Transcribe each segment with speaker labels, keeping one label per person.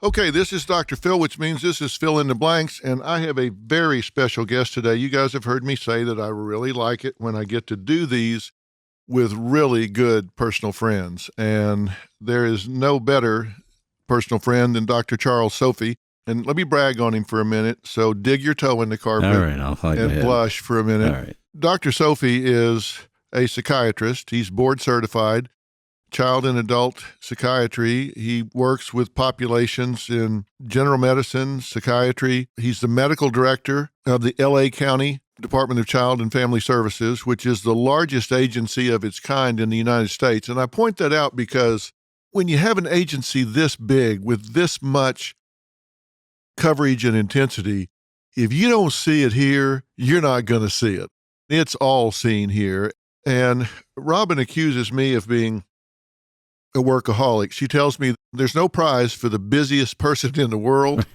Speaker 1: Okay, this is Dr. Phil, which means this is Fill in the Blanks, and I have a very special guest today. You guys have heard me say that I really like it when I get to do these with really good personal friends, and there is no better personal friend than Dr. Charles Sophie. And let me brag on him for a minute. So dig your toe in the carpet.
Speaker 2: All right, I'll hide
Speaker 1: and blush for a minute.
Speaker 2: All right.
Speaker 1: Dr. Sophie is a psychiatrist. He's board certified. Child and adult psychiatry. He works with populations in general medicine, psychiatry. He's the medical director of the LA County Department of Child and Family Services, which is the largest agency of its kind in the United States. And I point that out because when you have an agency this big with this much coverage and intensity, if you don't see it here, you're not going to see it. It's all seen here. And Robin accuses me of being a workaholic. She tells me there's no prize for the busiest person in the world.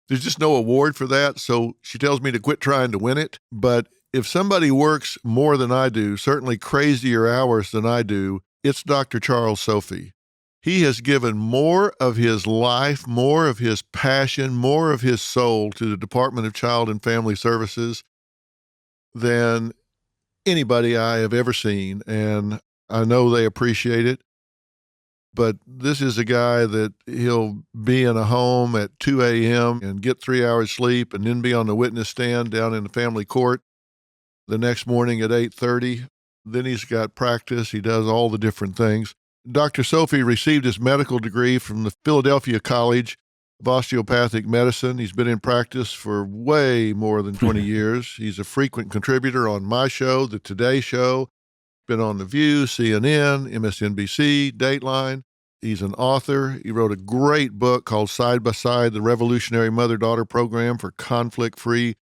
Speaker 1: There's just no award for that. So she tells me to quit trying to win it. But if somebody works more than I do, certainly crazier hours than I do, it's Dr. Charles Sophie. He has given more of his life, more of his passion, more of his soul to the Department of Child and Family Services than anybody I have ever seen. And I know they appreciate it. But this is a guy that he'll be in a home at 2 a.m. and get 3 hours sleep and then be on the witness stand down in the family court the next morning at 8:30. Then he's got practice. He does all the different things. Dr. Sophie received his medical degree from the Philadelphia College of Osteopathic Medicine. He's been in practice for way more than 20 years. He's a frequent contributor on my show, The Today Show, been on The View, CNN, MSNBC, Dateline. He's an author. He wrote a great book called Side by Side, the Revolutionary Mother-Daughter Program for Conflict-Free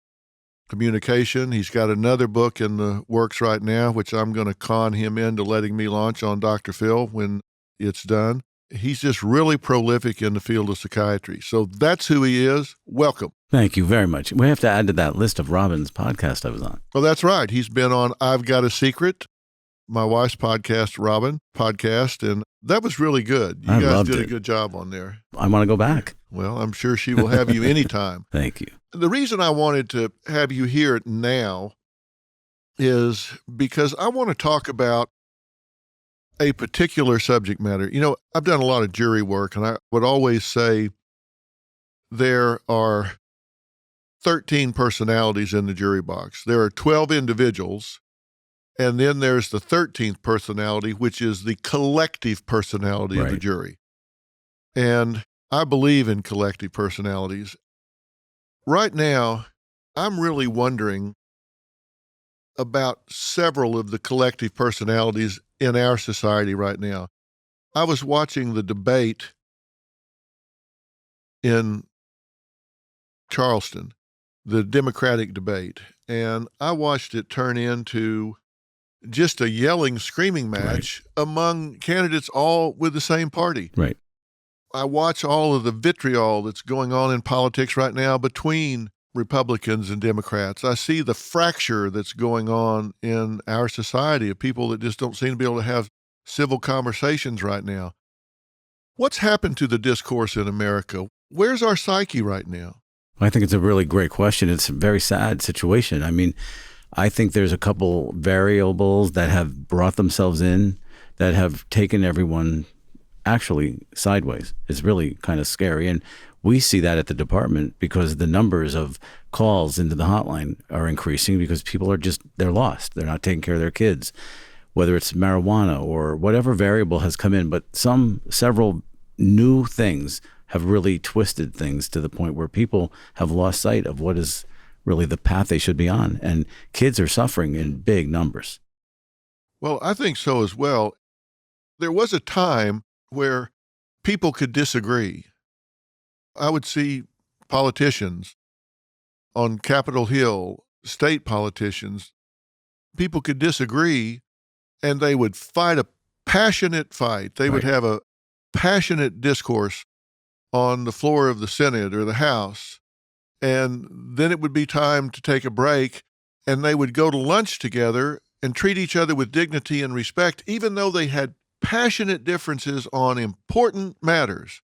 Speaker 1: Communication. He's got another book in the works right now, which I'm going to con him into letting me launch on Dr. Phil when it's done. He's just really prolific in the field of psychiatry. So that's who he is. Welcome.
Speaker 2: Thank you very much. We have to add to that list of Robin's podcast I was on.
Speaker 1: Oh, that's right. He's been on I've Got a Secret, my wife's podcast, Robin podcast, and that was really good. You guys did a good job on there.
Speaker 2: I want to go back.
Speaker 1: Well, I'm sure she will have you anytime.
Speaker 2: Thank you.
Speaker 1: The reason I wanted to have you here now is because I want to talk about a particular subject matter. You know, I've done a lot of jury work, and I would always say there are 13 personalities in the jury box. There are 12 individuals. And then there's the 13th personality, which is the collective personality of the jury. And I believe in collective personalities. Right now, I'm really wondering about several of the collective personalities in our society right now. I was watching the debate in Charleston, the Democratic debate, and I watched it turn into just a yelling, screaming match among candidates all with the same party.
Speaker 2: Right.
Speaker 1: I watch all of the vitriol that's going on in politics right now between Republicans and Democrats. I see the fracture that's going on in our society of people that just don't seem to be able to have civil conversations right now. What's happened to the discourse in America? Where's our psyche right now?
Speaker 2: I think it's a really great question. It's a very sad situation. I mean, I think there's a couple variables that have brought themselves in that have taken everyone actually sideways. It's really kind of scary. And we see that at the department because the numbers of calls into the hotline are increasing because people are they're lost. They're not taking care of their kids, whether it's marijuana or whatever variable has come in. But several new things have really twisted things to the point where people have lost sight of what is really the path they should be on. And kids are suffering in big numbers.
Speaker 1: Well, I think so as well. There was a time where people could disagree. I would see politicians on Capitol Hill, state politicians, people could disagree and they would fight a passionate fight. They would have a passionate discourse on the floor of the Senate or the House. And then it would be time to take a break, and they would go to lunch together and treat each other with dignity and respect, even though they had passionate differences on important matters.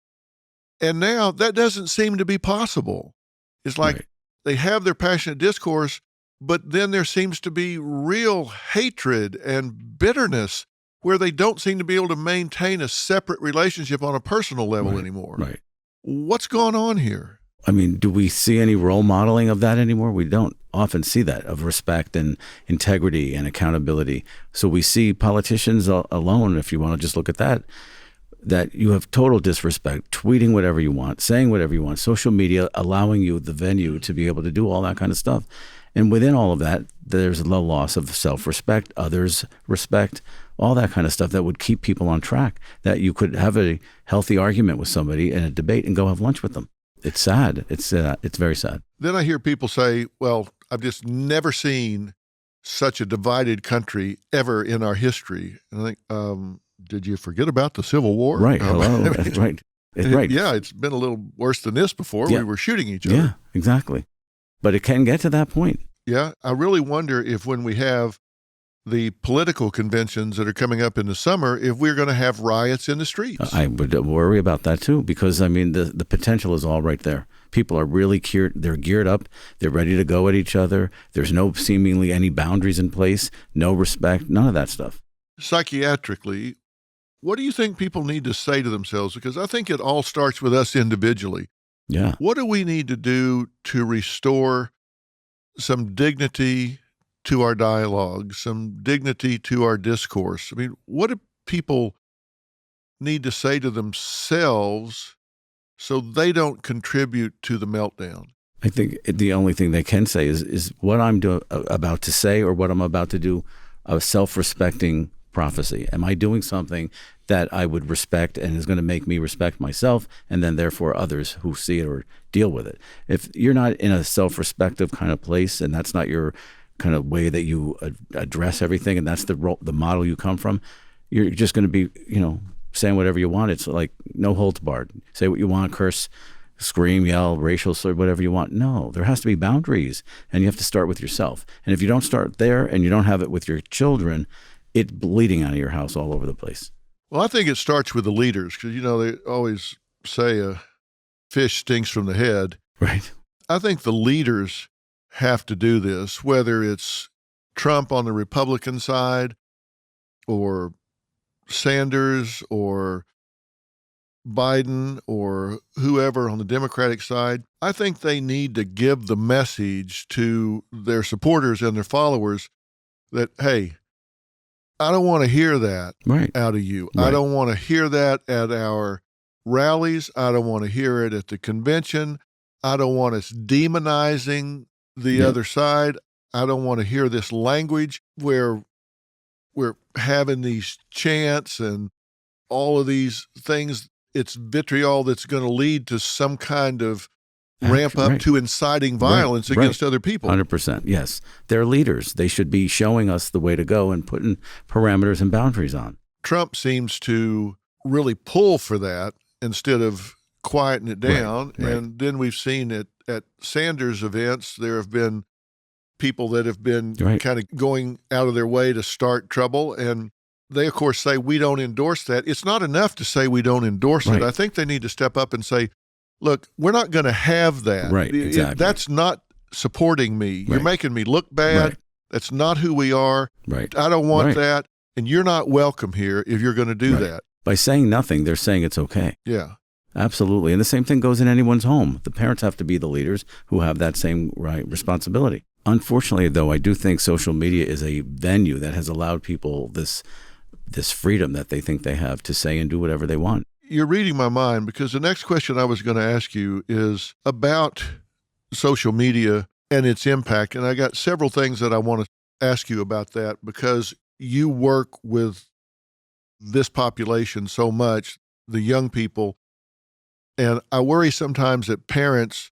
Speaker 1: And now that doesn't seem to be possible. It's like
Speaker 2: Right.
Speaker 1: they have their passionate discourse, but then there seems to be real hatred and bitterness where they don't seem to be able to maintain a separate relationship on a personal level
Speaker 2: Right.
Speaker 1: anymore.
Speaker 2: Right.
Speaker 1: What's going on here?
Speaker 2: I mean, do we see any role modeling of that anymore? We don't often see that, of respect and integrity and accountability. So we see politicians alone, if you want to just look at that you have total disrespect, tweeting whatever you want, saying whatever you want, social media allowing you the venue to be able to do all that kind of stuff. And within all of that, there's the loss of self-respect, others' respect, all that kind of stuff that would keep people on track, that you could have a healthy argument with somebody in a debate and go have lunch with them. It's sad. It's very sad.
Speaker 1: Then I hear people say, well, I've just never seen such a divided country ever in our history. And I think, did you forget about the Civil War?
Speaker 2: Right. Hello. That's right. Right.
Speaker 1: Yeah, it's been a little worse than this before.
Speaker 2: Yeah.
Speaker 1: We were shooting each other.
Speaker 2: Yeah, exactly. But it can get to that point.
Speaker 1: Yeah, I really wonder if when we have the political conventions that are coming up in the summer, if we're going to have riots in the streets.
Speaker 2: I would worry about that too, because I mean, the potential is all right there. People are really they're geared up. They're ready to go at each other. There's no seemingly any boundaries in place, no respect, none of that stuff.
Speaker 1: Psychiatrically, what do you think people need to say to themselves? Because I think it all starts with us individually.
Speaker 2: Yeah.
Speaker 1: What do we need to do to restore some dignity to our dialogue, some dignity to our discourse? I mean, what do people need to say to themselves so they don't contribute to the meltdown?
Speaker 2: I think the only thing they can say is what I'm about to say or what I'm about to do, a self-respecting prophecy. Am I doing something that I would respect and is going to make me respect myself and then therefore others who see it or deal with it? If you're not in a self-respective kind of place and that's not your kind of way that you address everything and that's the model you come from, you're just going to be, saying whatever you want. It's like no holds barred. Say what you want, curse, scream, yell, racial slur, whatever you want. No, there has to be boundaries and you have to start with yourself. And if you don't start there and you don't have it with your children, it's bleeding out of your house all over the place.
Speaker 1: Well, I think it starts with the leaders because, they always say a fish stinks from the head.
Speaker 2: Right.
Speaker 1: I think the leaders have to do this, whether it's Trump on the Republican side or Sanders or Biden or whoever on the Democratic side. I think they need to give the message to their supporters and their followers that, hey, I don't want to hear that out of you.
Speaker 2: Right.
Speaker 1: I don't want to hear that at our rallies. I don't want to hear it at the convention. I don't want us demonizing the other side. I don't want to hear this language where we're having these chants and all of these things. It's vitriol that's going to lead to some kind of ramp up to inciting violence against other people.
Speaker 2: 100%. Yes. They're leaders. They should be showing us the way to go and putting parameters and boundaries on.
Speaker 1: Trump seems to really pull for that instead of quieting it down.
Speaker 2: Right.
Speaker 1: And then we've seen it at Sanders events. There have been people that have been kind of going out of their way to start trouble. And they, of course, say, we don't endorse that. It's not enough to say we don't endorse it. I think they need to step up and say, look, we're not going to have that.
Speaker 2: Right, exactly.
Speaker 1: That's not supporting me. You're making me look bad. That's not who we are.
Speaker 2: Right.
Speaker 1: I don't want that. And you're not welcome here if you're going to do that.
Speaker 2: By saying nothing, they're saying it's okay.
Speaker 1: Yeah.
Speaker 2: Absolutely. And the same thing goes in anyone's home. The parents have to be the leaders who have that same responsibility. Unfortunately, though, I do think social media is a venue that has allowed people this freedom that they think they have to say and do whatever they want.
Speaker 1: You're reading my mind because the next question I was going to ask you is about social media and its impact. And I got several things that I want to ask you about that because you work with this population so much, the young people. And I worry sometimes that parents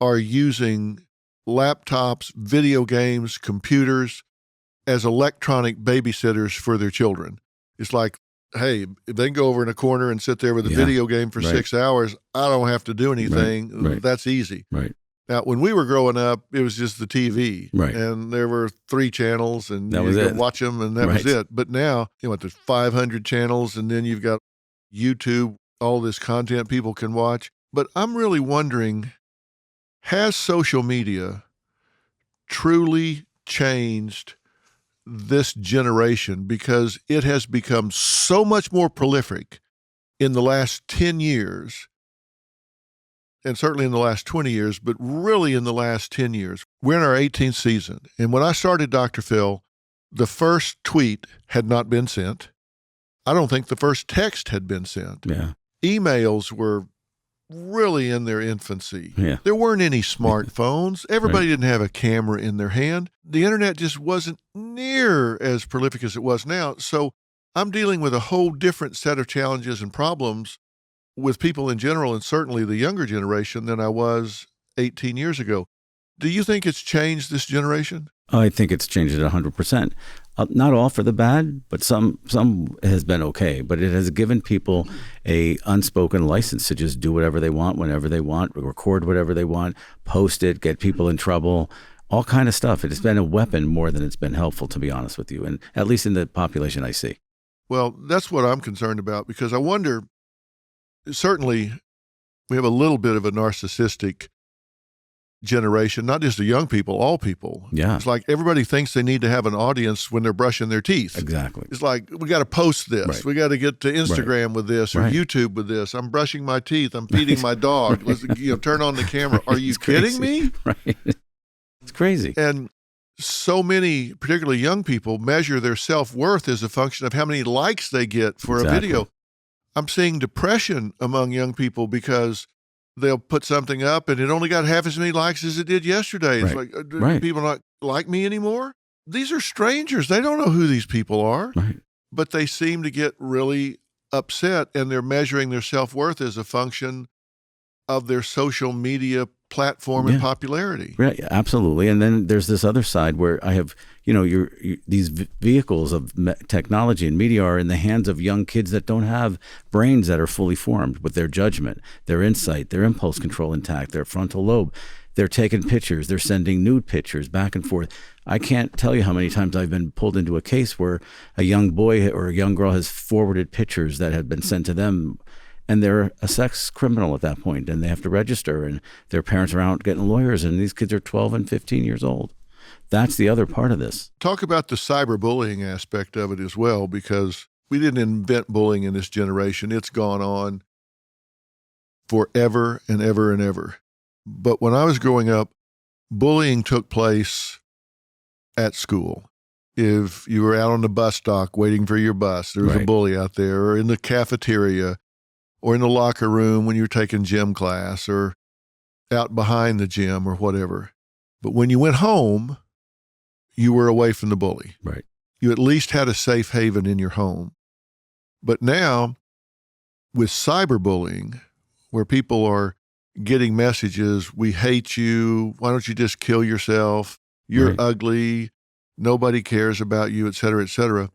Speaker 1: are using laptops, video games, computers as electronic babysitters for their children. It's like, hey, if they can go over in a corner and sit there with a video game for 6 hours, I don't have to do anything. That's easy.
Speaker 2: Right.
Speaker 1: Now, when we were growing up, it was just the TV.
Speaker 2: Right.
Speaker 1: And there were 3 channels, and
Speaker 2: that
Speaker 1: you
Speaker 2: was
Speaker 1: could watch them, and that was it. But now, there's 500 channels, and then you've got YouTube, all this content people can watch. But I'm really wondering, has social media truly changed this generation? Because it has become so much more prolific in the last 10 years, and certainly in the last 20 years, but really in the last 10 years. We're in our 18th season. And when I started Dr. Phil, the first tweet had not been sent. I don't think the first text had been sent.
Speaker 2: Yeah.
Speaker 1: Emails were really in their infancy.
Speaker 2: Yeah.
Speaker 1: There weren't any smartphones. Everybody didn't have a camera in their hand. The internet just wasn't near as prolific as it was now. So I'm dealing with a whole different set of challenges and problems with people in general, and certainly the younger generation, than I was 18 years ago. Do you think it's changed this generation?
Speaker 2: I think it's changed it 100%. Not all for the bad, but some has been okay. But it has given people a unspoken license to just do whatever they want, whenever they want, record whatever they want, post it, get people in trouble, all kind of stuff. It has been a weapon more than it's been helpful, to be honest with you, and at least in the population I see.
Speaker 1: Well, that's what I'm concerned about, because I wonder, certainly we have a little bit of a narcissistic generation, not just the young people, all people.
Speaker 2: Yeah.
Speaker 1: It's like everybody thinks they need to have an audience when they're brushing their teeth.
Speaker 2: Exactly.
Speaker 1: It's like, we got to post this.
Speaker 2: Right.
Speaker 1: We got to get to Instagram with this, or YouTube with this. I'm brushing my teeth. I'm feeding my dog. Let's turn on the camera. Are you kidding me?
Speaker 2: Right. It's crazy.
Speaker 1: And so many, particularly young people, measure their self-worth as a function of how many likes they get for a video. I'm seeing depression among young people because they'll put something up and it only got half as many likes as it did yesterday. It's like, do people not like me anymore? These are strangers. They don't know who these people are.
Speaker 2: Right.
Speaker 1: But they seem to get really upset, and they're measuring their self-worth as a function of their social media platform and popularity.
Speaker 2: Right, absolutely. And then there's this other side where I have, these vehicles of technology and media are in the hands of young kids that don't have brains that are fully formed with their judgment, their insight, their impulse control intact, their frontal lobe. They're taking pictures. They're sending nude pictures back and forth. I can't tell you how many times I've been pulled into a case where a young boy or a young girl has forwarded pictures that had been sent to them, and they're a sex criminal at that point, and they have to register, and their parents are out getting lawyers, and these kids are 12 and 15 years old. That's the other part of this.
Speaker 1: Talk about the cyberbullying aspect of it as well, because we didn't invent bullying in this generation. It's gone on forever and ever and ever. But when I was growing up, bullying took place at school. If you were out on the bus stop waiting for your bus, there was a bully out there, or in the cafeteria, or in the locker room when you were taking gym class, or out behind the gym, or whatever. But when you went home, you were away from the bully.
Speaker 2: Right.
Speaker 1: You at least had a safe haven in your home. But now, with cyberbullying, where people are getting messages, we hate you, why don't you just kill yourself, you're ugly, nobody cares about you, et cetera,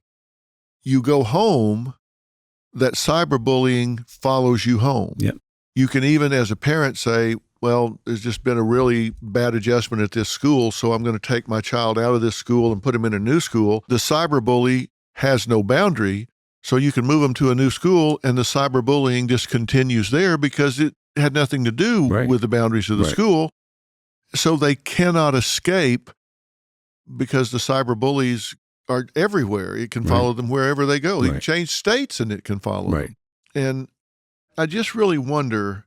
Speaker 1: you go home, that cyberbullying follows you home.
Speaker 2: Yep.
Speaker 1: You can even, as a parent, say, well, there's just been a really bad adjustment at this school, so I'm going to take my child out of this school and put him in a new school. The cyberbully has no boundary, so you can move him to a new school, and the cyberbullying just continues there because it had nothing to do with the boundaries of the school. So they cannot escape because the cyberbullies are everywhere. It can follow them wherever they go. They can change states and it can follow them. And I just really wonder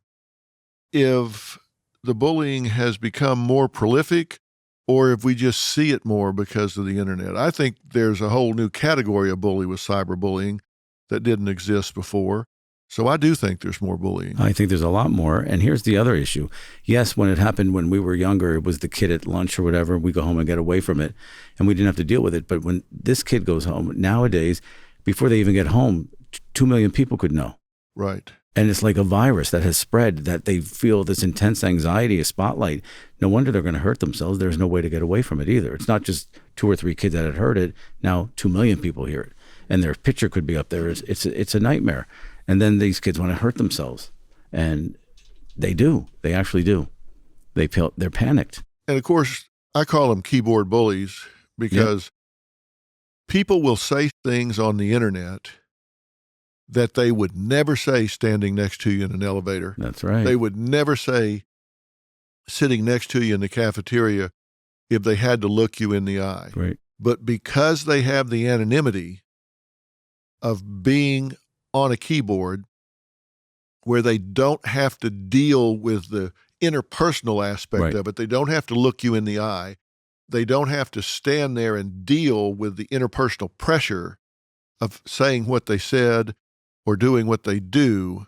Speaker 1: if the bullying has become more prolific or if we just see it more because of the internet. I think there's a whole new category of bully with cyberbullying that didn't exist before. So I do think there's more bullying.
Speaker 2: I think there's a lot more. And here's the other issue. Yes, when it happened when we were younger, it was the kid at lunch or whatever. We go home and get away from it, and we didn't have to deal with it. But when this kid goes home, nowadays, before they even get home, 2 million people could know.
Speaker 1: Right.
Speaker 2: And it's like a virus that has spread, that they feel this intense anxiety, a spotlight. No wonder they're going to hurt themselves. There's no way to get away from it either. It's not just 2 or 3 kids that had heard it. Now 2 million people hear it. And their picture could be up there. It's a nightmare. And then these kids want to hurt themselves. And they do. They actually do. They're panicked.
Speaker 1: And of course, I call them keyboard bullies because people will say things on the internet that they would never say standing next to you in an elevator.
Speaker 2: That's right.
Speaker 1: They would never say sitting next to you in the cafeteria if they had to look you in the eye.
Speaker 2: Right.
Speaker 1: But because they have the anonymity of being on a keyboard where they don't have to deal with the interpersonal aspect of it, they don't have to look you in the eye, they don't have to stand there and deal with the interpersonal pressure of saying what they said or doing what they do,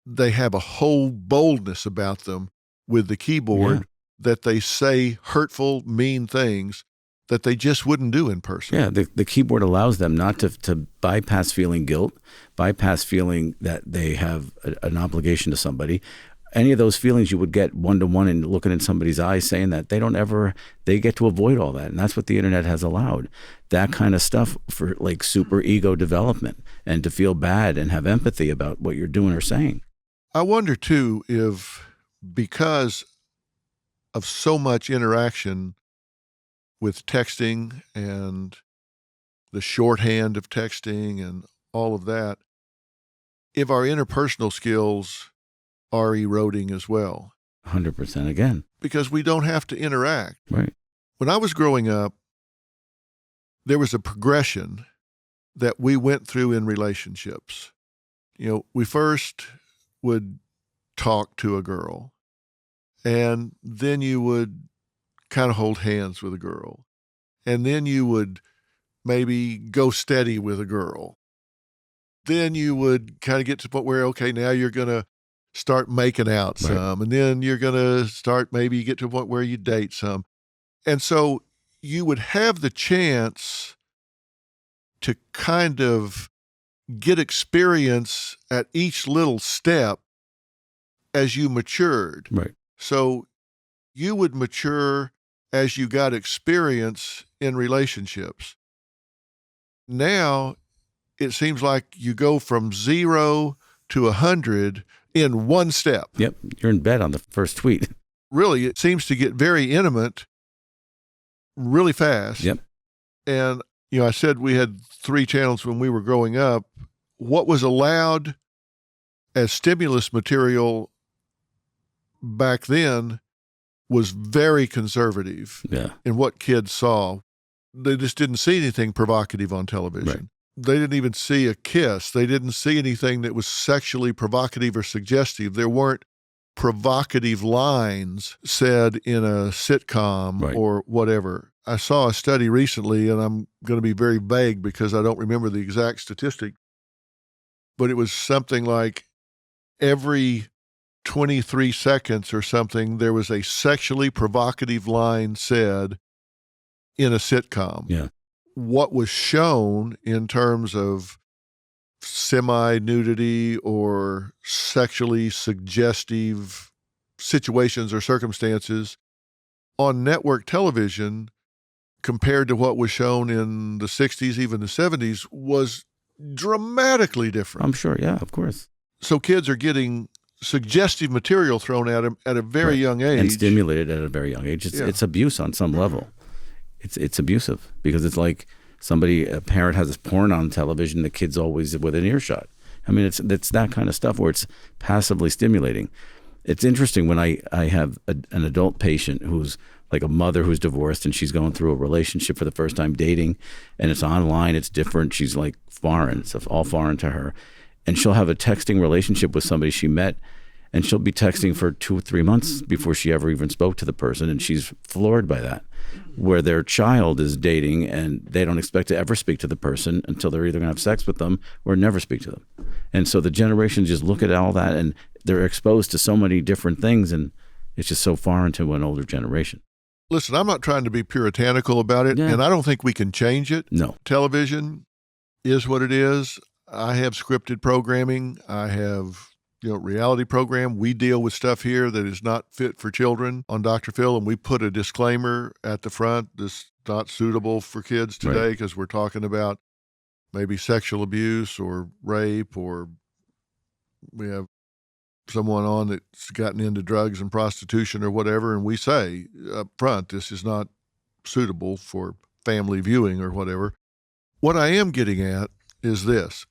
Speaker 1: they have a whole boldness about them with the keyboard that they say hurtful, mean things that they just wouldn't do in person.
Speaker 2: Yeah, the keyboard allows them not to bypass feeling guilt, bypass feeling that they have an obligation to somebody. Any of those feelings you would get one-to-one and looking in somebody's eyes saying that, they get to avoid all that. And that's what the internet has allowed. That kind of stuff for like super ego development and to feel bad and have empathy about what you're doing or saying.
Speaker 1: I wonder too if because of so much interaction with texting and the shorthand of texting and all of that, if our interpersonal skills are eroding as well.
Speaker 2: 100% again.
Speaker 1: Because we don't have to interact.
Speaker 2: Right.
Speaker 1: When I was growing up, there was a progression that we went through in relationships. You know, we first would talk to a girl, and then you would kind of hold hands with a girl, and then you would maybe go steady with a girl. Then you would kind of get to the point where, okay, now you're going to start making out some, and then you're going to start maybe get to a point where you date some. And so you would have the chance to kind of get experience at each little step as you matured.
Speaker 2: Right.
Speaker 1: So you would mature as you got experience in relationships. Now it seems like you go from 0 to 100 in one step.
Speaker 2: Yep. You're in bed on the first tweet.
Speaker 1: Really, it seems to get very intimate really fast.
Speaker 2: Yep.
Speaker 1: And, you know, I said we had 3 channels when we were growing up. What was allowed as stimulus material back then was very conservative in what kids saw. They just didn't see anything provocative on television.
Speaker 2: Right.
Speaker 1: They didn't even see a kiss. They didn't see anything that was sexually provocative or suggestive. There weren't provocative lines said in a sitcom or whatever. I saw a study recently, and I'm going to be very vague because I don't remember the exact statistic, but it was something like every 23 seconds or something, there was a sexually provocative line said in a sitcom.
Speaker 2: Yeah.
Speaker 1: What was shown in terms of semi-nudity or sexually suggestive situations or circumstances on network television compared to what was shown in the 60s, even the 70s, was dramatically different.
Speaker 2: I'm sure. Yeah, of course.
Speaker 1: So kids are getting suggestive material thrown at them at a very young age.
Speaker 2: And stimulated at a very young age. It's abuse on some level. It's abusive because it's like a parent has this porn on television, the kid's always within earshot. I mean, it's that kind of stuff where it's passively stimulating. It's interesting when I have an adult patient who's like a mother who's divorced and she's going through a relationship for the first time dating, and it's online, it's different. She's like foreign, it's all foreign to her. And she'll have a texting relationship with somebody she met, and she'll be texting for 2 or 3 months before she ever even spoke to the person, and she's floored by that. Where their child is dating and they don't expect to ever speak to the person until they're either going to have sex with them or never speak to them. And so the generations just look at all that and they're exposed to so many different things, and it's just so foreign to an older generation.
Speaker 1: Listen, I'm not trying to be puritanical about it, and I don't think we can change it.
Speaker 2: No.
Speaker 1: Television is what it is. I have scripted programming. I have reality program. We deal with stuff here that is not fit for children on Dr. Phil, and we put a disclaimer at the front. This is not suitable for kids today because we're talking about maybe sexual abuse or rape, or we have someone on that's gotten into drugs and prostitution or whatever, and we say up front, this is not suitable for family viewing or whatever. What I am getting at is this.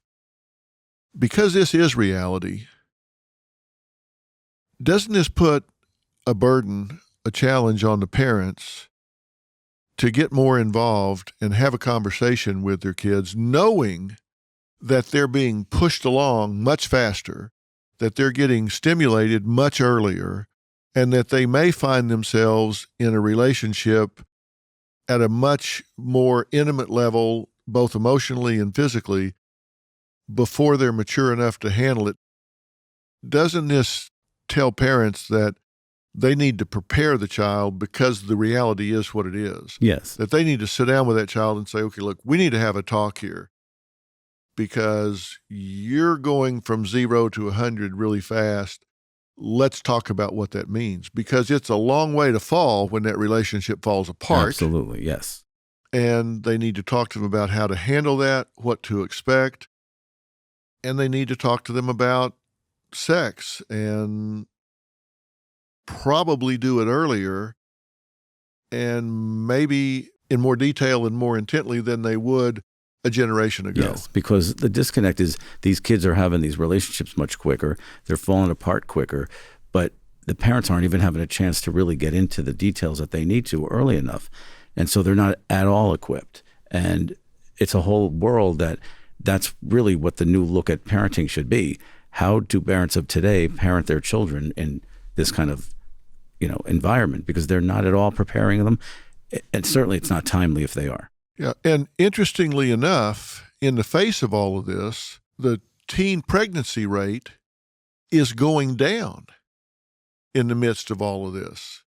Speaker 1: because this is reality, doesn't this put a burden, a challenge on the parents to get more involved and have a conversation with their kids, knowing that they're being pushed along much faster, that they're getting stimulated much earlier, and that they may find themselves in a relationship at a much more intimate level, both emotionally and physically, before they're mature enough to handle it? Doesn't this tell parents that they need to prepare the child because the reality is what it is?
Speaker 2: Yes.
Speaker 1: That they need to sit down with that child and say, okay, look, we need to have a talk here because you're going from 0 to 100 really fast. Let's talk about what that means, because it's a long way to fall when that relationship falls apart.
Speaker 2: Absolutely, yes.
Speaker 1: And they need to talk to them about how to handle that, what to expect. And they need to talk to them about sex and probably do it earlier and maybe in more detail and more intently than they would a generation ago.
Speaker 2: Yes, because the disconnect is these kids are having these relationships much quicker. They're falling apart quicker, but the parents aren't even having a chance to really get into the details that they need to early enough. And so they're not at all equipped. And it's a whole world that's really what the new look at parenting should be. How do parents of today parent their children in this kind of, environment? Because they're not at all preparing them. And certainly it's not timely if they are.
Speaker 1: Yeah. And interestingly enough, in the face of all of this, the teen pregnancy rate is going down in the midst of all of this.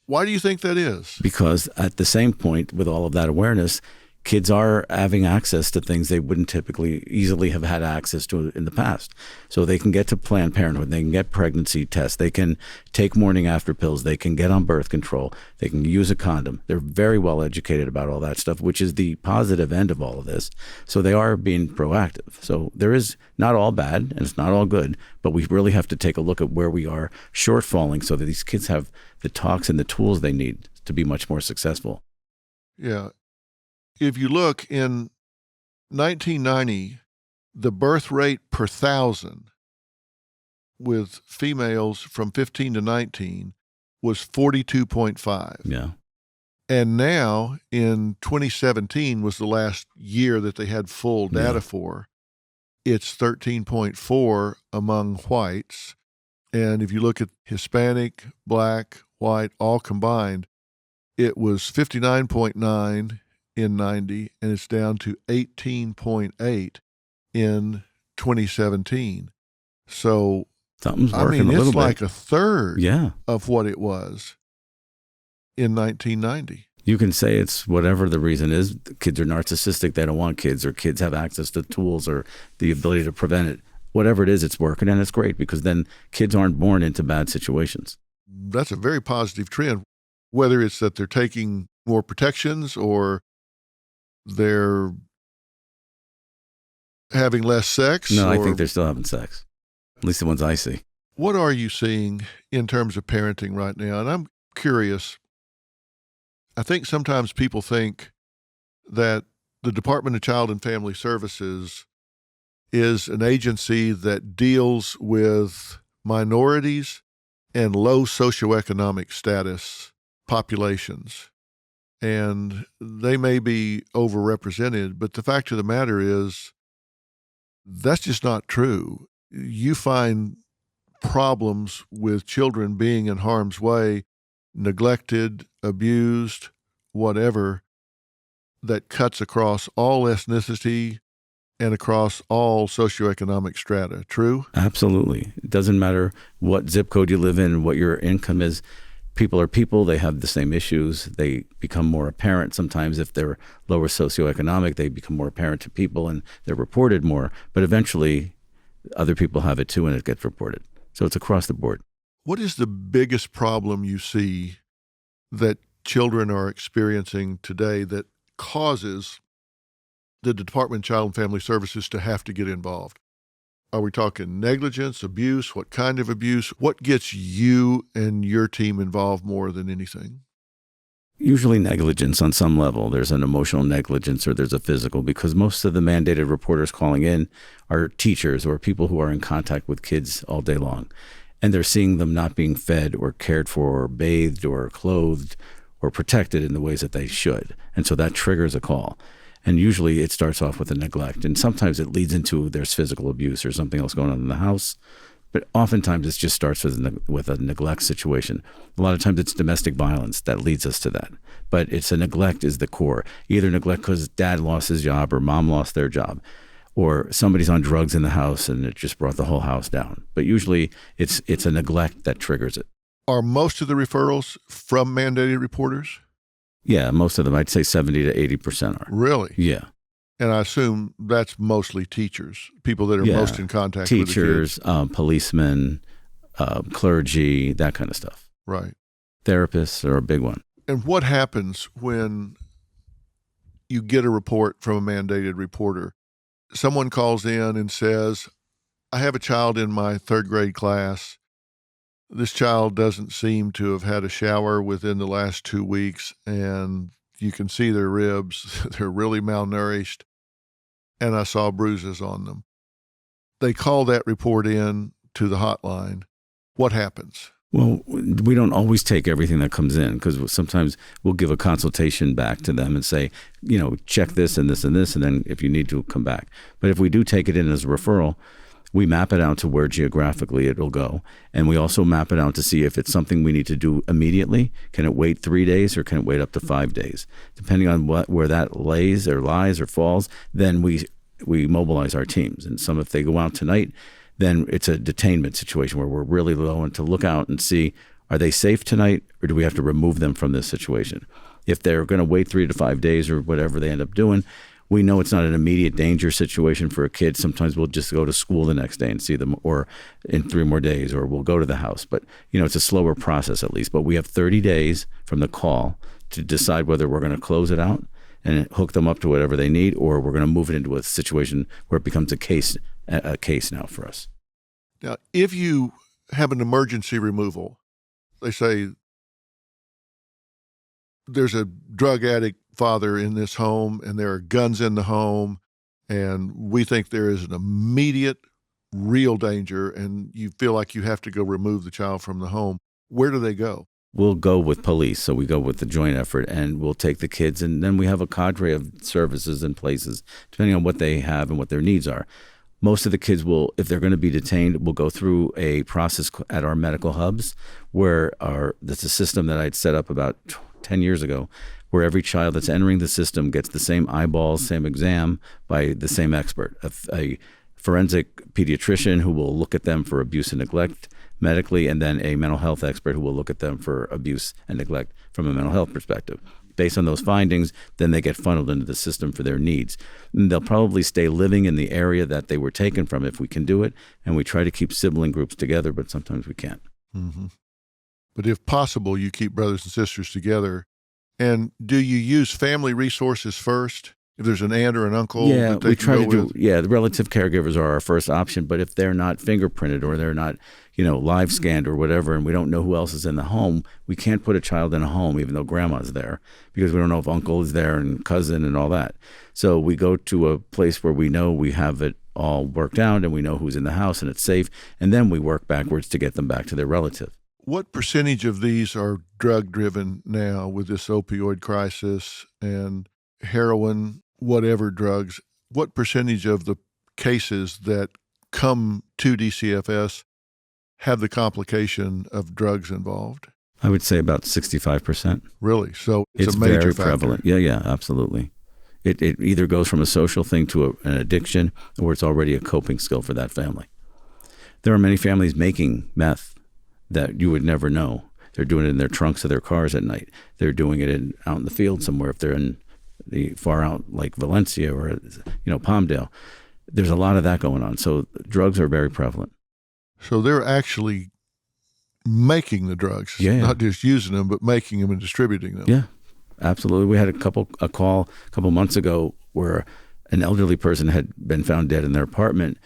Speaker 1: Why do you think that is?
Speaker 2: Because at the same point, with all of that awareness, kids are having access to things they wouldn't typically easily have had access to in the past. So they can get to Planned Parenthood, they can get pregnancy tests, they can take morning after pills, they can get on birth control, they can use a condom. They're very well educated about all that stuff, which is the positive end of all of this. So they are being proactive. So there is not all bad and it's not all good, but we really have to take a look at where we are shortfalling so that these kids have the talks and the tools they need to be much more successful.
Speaker 1: Yeah. If you look in 1990, the birth rate per 1,000 with females from 15 to 19 was 42.5.
Speaker 2: Yeah.
Speaker 1: And now in 2017 was the last year that they had full data for. It's 13.4 among whites. And if you look at Hispanic, Black, white, all combined, it was 59.9 in 90, and it's down to 18.8 in 2017. So,
Speaker 2: something's working a little bit.
Speaker 1: It's like a third
Speaker 2: Yeah.
Speaker 1: of what it was in 1990.
Speaker 2: You can say it's whatever the reason is. Kids are narcissistic. They don't want kids, or kids have access to tools or the ability to prevent it. Whatever it is, it's working, and it's great because then kids aren't born into bad situations.
Speaker 1: That's a very positive trend, whether it's that they're taking more protections or they're having less sex.
Speaker 2: No, I think they're still having sex, at least the ones I see.
Speaker 1: What are you seeing in terms of parenting right now? And I'm curious. I think sometimes people think that the Department of Child and Family Services is an agency that deals with minorities and low socioeconomic status populations. And they may be overrepresented, but the fact of the matter is that's just not true. You find problems with children being in harm's way, neglected, abused, whatever, that cuts across all ethnicity and across all socioeconomic strata. True?
Speaker 2: Absolutely. It doesn't matter what zip code you live in, what your income is. People are people. They have the same issues. They become more apparent sometimes if they're lower socioeconomic. They become more apparent to people and they're reported more. But eventually, other people have it too and it gets reported. So it's across the board.
Speaker 1: What is the biggest problem you see that children are experiencing today that causes the Department of Child and Family Services to have to get involved? Are we talking negligence, abuse? What kind of abuse? What gets you and your team involved more than anything?
Speaker 2: Usually negligence on some level. There's an emotional negligence or there's a physical, because most of the mandated reporters calling in are teachers or people who are in contact with kids all day long. And they're seeing them not being fed or cared for or bathed or clothed or protected in the ways that they should. And so that triggers a call. And usually it starts off with a neglect. And sometimes it leads into there's physical abuse or something else going on in the house. But oftentimes it just starts with a neglect situation. A lot of times it's domestic violence that leads us to that. But it's a neglect is the core. Either neglect because dad lost his job or mom lost their job, or somebody's on drugs in the house and it just brought the whole house down. But usually it's a neglect that triggers it.
Speaker 1: Are most of the referrals from mandated reporters?
Speaker 2: Yeah, most of them. I'd say 70 to 80% are.
Speaker 1: Really?
Speaker 2: Yeah.
Speaker 1: And I assume that's mostly teachers, people that are most in contact with the kids.
Speaker 2: Teachers, policemen, clergy, that kind of stuff.
Speaker 1: Right.
Speaker 2: Therapists are a big one.
Speaker 1: And what happens when you get a report from a mandated reporter? Someone calls in and says, I have a child in my third grade class. This child doesn't seem to have had a shower within the last 2 weeks, and you can see their ribs. They're really malnourished, and I saw bruises on them. They call that report in to the hotline. What happens?
Speaker 2: Well, we don't always take everything that comes in, because sometimes we'll give a consultation back to them and say, check this and this and this, and then if you need to, come back. But if we do take it in as a referral, we map it out to where geographically it'll go. And we also map it out to see if it's something we need to do immediately. Can it wait 3 days or can it wait up to 5 days? Depending on where that lies or falls, then we mobilize our teams. And if they go out tonight, then it's a detainment situation where we're really low and to look out and see, are they safe tonight or do we have to remove them from this situation? If they're going to wait 3 to 5 days or whatever they end up doing, we know it's not an immediate danger situation for a kid. Sometimes we'll just go to school the next day and see them, or in 3 more days, or we'll go to the house. But, it's a slower process at least. But we have 30 days from the call to decide whether we're going to close it out and hook them up to whatever they need, or we're going to move it into a situation where it becomes a case now for us.
Speaker 1: Now, if you have an emergency removal, they say there's a drug addict father in this home and there are guns in the home and we think there is an immediate real danger and you feel like you have to go remove the child from the home, where do they go?
Speaker 2: We'll go with police. So we go with the joint effort and we'll take the kids, and then we have a cadre of services and places depending on what they have and what their needs are. Most of the kids will, if they're going to be detained, will go through a process at our medical hubs where that's a system that I'd set up about 10 years ago, where every child that's entering the system gets the same eyeballs, same exam by the same expert, a forensic pediatrician who will look at them for abuse and neglect medically, and then a mental health expert who will look at them for abuse and neglect from a mental health perspective. Based on those findings, then they get funneled into the system for their needs. And they'll probably stay living in the area that they were taken from if we can do it, and we try to keep sibling groups together, but sometimes we can't.
Speaker 1: Mm-hmm. But if possible, you keep brothers and sisters together. And do you use family resources first? If there's an aunt or an uncle that they can go with?
Speaker 2: Yeah, the relative caregivers are our first option. But if they're not fingerprinted or they're not, live scanned or whatever, and we don't know who else is in the home, we can't put a child in a home even though grandma's there, because we don't know if uncle is there and cousin and all that. So we go to a place where we know we have it all worked out and we know who's in the house and it's safe. And then we work backwards to get them back to their relative.
Speaker 1: What percentage of these are drug-driven now with this opioid crisis and heroin, whatever drugs? What percentage of the cases that come to DCFS have the complication of drugs involved?
Speaker 2: I would say about 65%.
Speaker 1: Really? So it's a major
Speaker 2: very
Speaker 1: factor.
Speaker 2: Prevalent. Yeah, absolutely. It either goes from a social thing to an addiction, or it's already a coping skill for that family. There are many families making meth that you would never know. They're doing it in their trunks of their cars at night. They're doing it out in the field somewhere if they're in the far out like Valencia or Palmdale. There's a lot of that going on. So drugs are very prevalent.
Speaker 1: So they're actually making the drugs,
Speaker 2: yeah.
Speaker 1: Not just using them, but making them and distributing them.
Speaker 2: Yeah, absolutely. We had a call a couple months ago where an elderly person had been found dead in their apartment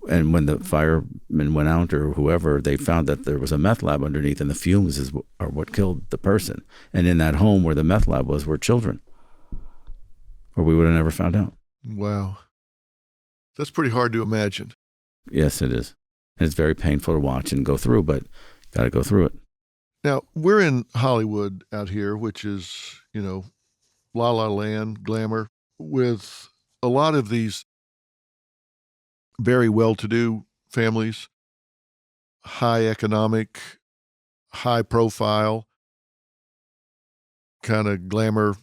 Speaker 2: And when the firemen went out or whoever, they found that there was a meth lab underneath, and the fumes are what killed the person. And in that home where the meth lab was were children, or we would have never found out.
Speaker 1: Wow. That's pretty hard to imagine.
Speaker 2: Yes, it is. And it's very painful to watch and go through, but got to go through it.
Speaker 1: Now, we're in Hollywood out here, which is, la la land, glamour, with a lot of these very well-to-do families, high economic, high profile, kind of glamour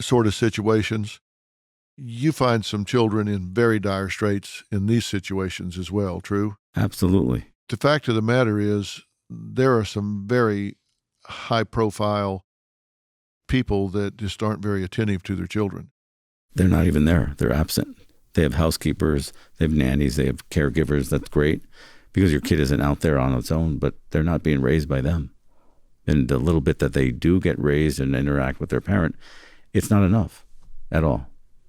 Speaker 1: sort of situations. You find some children in very dire straits in these situations as well, true?
Speaker 2: Absolutely.
Speaker 1: The fact of the matter is there are some very high-profile people that just aren't very attentive to their children.
Speaker 2: They're not even there. They're absent. They have housekeepers, they have nannies, they have caregivers. That's great because your kid isn't out there on its own, but they're not being raised by them. And the little bit that they do get raised and interact with their parent, it's not enough at all.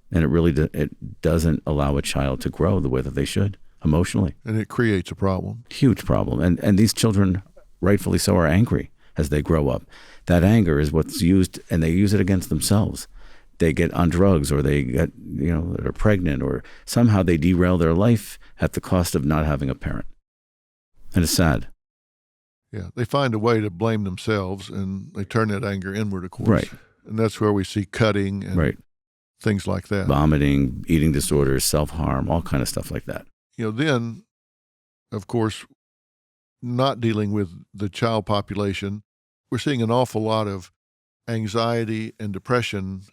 Speaker 2: And it really it doesn't allow a child to grow the way that they should emotionally.
Speaker 1: And it creates a problem.
Speaker 2: Huge problem. And these children, rightfully so, are angry as they grow up. That anger is what's used, and they use it against themselves. They get on drugs, or they get, they're pregnant, or somehow they derail their life at the cost of not having a parent. And it's sad.
Speaker 1: Yeah, they find a way to blame themselves, and they turn that anger inward, of course.
Speaker 2: Right.
Speaker 1: And that's where we see cutting and things like that.
Speaker 2: Vomiting, eating disorders, self-harm, all kind of stuff like that.
Speaker 1: Then, of course, not dealing with the child population, we're seeing an awful lot of anxiety and depression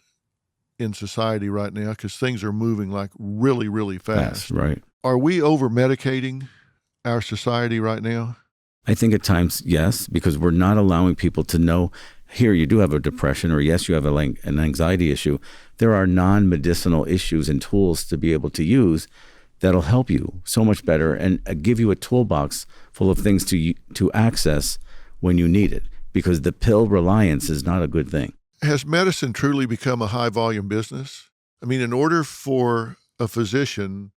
Speaker 1: in society right now because things are moving like really, really fast.
Speaker 2: Right.
Speaker 1: Are we over-medicating our society right now?
Speaker 2: I think at times, yes, because we're not allowing people to know, here, you do have a depression, or yes, you have an anxiety issue. There are non-medicinal issues and tools to be able to use that'll help you so much better and give you a toolbox full of things to access when you need it, because the pill reliance is not a good thing.
Speaker 1: Has medicine truly become a high-volume business? I mean, in order for a physician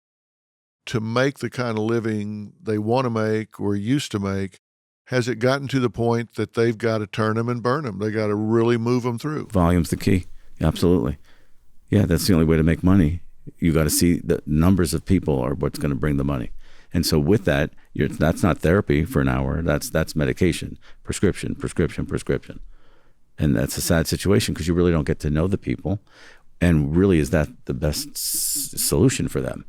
Speaker 1: to make the kind of living they want to make or used to make, has it gotten to the point that they've got to turn them and burn them? They got to really move them through.
Speaker 2: Volume's the key. Absolutely. Yeah, that's the only way to make money. You got to see the numbers of people are what's going to bring the money. And so with that, that's not therapy for an hour. That's medication, prescription. And that's a sad situation because you really don't get to know the people. And really, is that the best solution for them?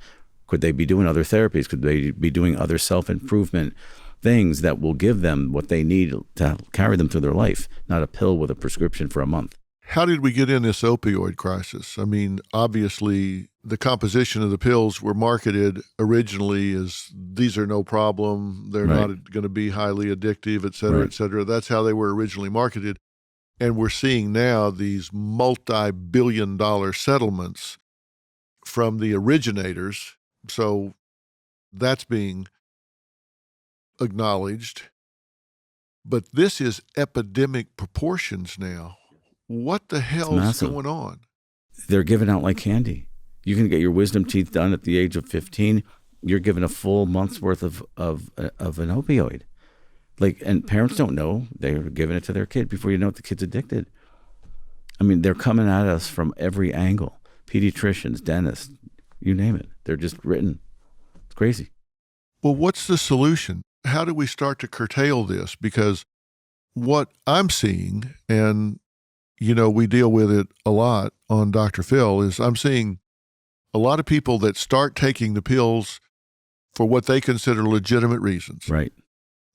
Speaker 2: Could they be doing other therapies? Could they be doing other self-improvement things that will give them what they need to carry them through their life, not a pill with a prescription for a month?
Speaker 1: How did we get in this opioid crisis? I mean, obviously, the composition of the pills were marketed originally as these are no problem. They're not going to be highly addictive, et cetera, et cetera. That's how they were originally marketed. And we're seeing now these multi-billion-dollar settlements from the originators. So that's being acknowledged. But this is epidemic proportions now. What the hell is going on?
Speaker 2: They're giving out like candy. You can get your wisdom teeth done at the age of 15. You're given a full month's worth of an opioid. And parents don't know. They're giving it to their kid before you know it, the kid's addicted. I mean, they're coming at us from every angle. Pediatricians, dentists, you name it. They're just written. It's crazy.
Speaker 1: Well, what's the solution? How do we start to curtail this? Because what I'm seeing, and, we deal with it a lot on Dr. Phil, is I'm seeing a lot of people that start taking the pills for what they consider legitimate reasons.
Speaker 2: Right.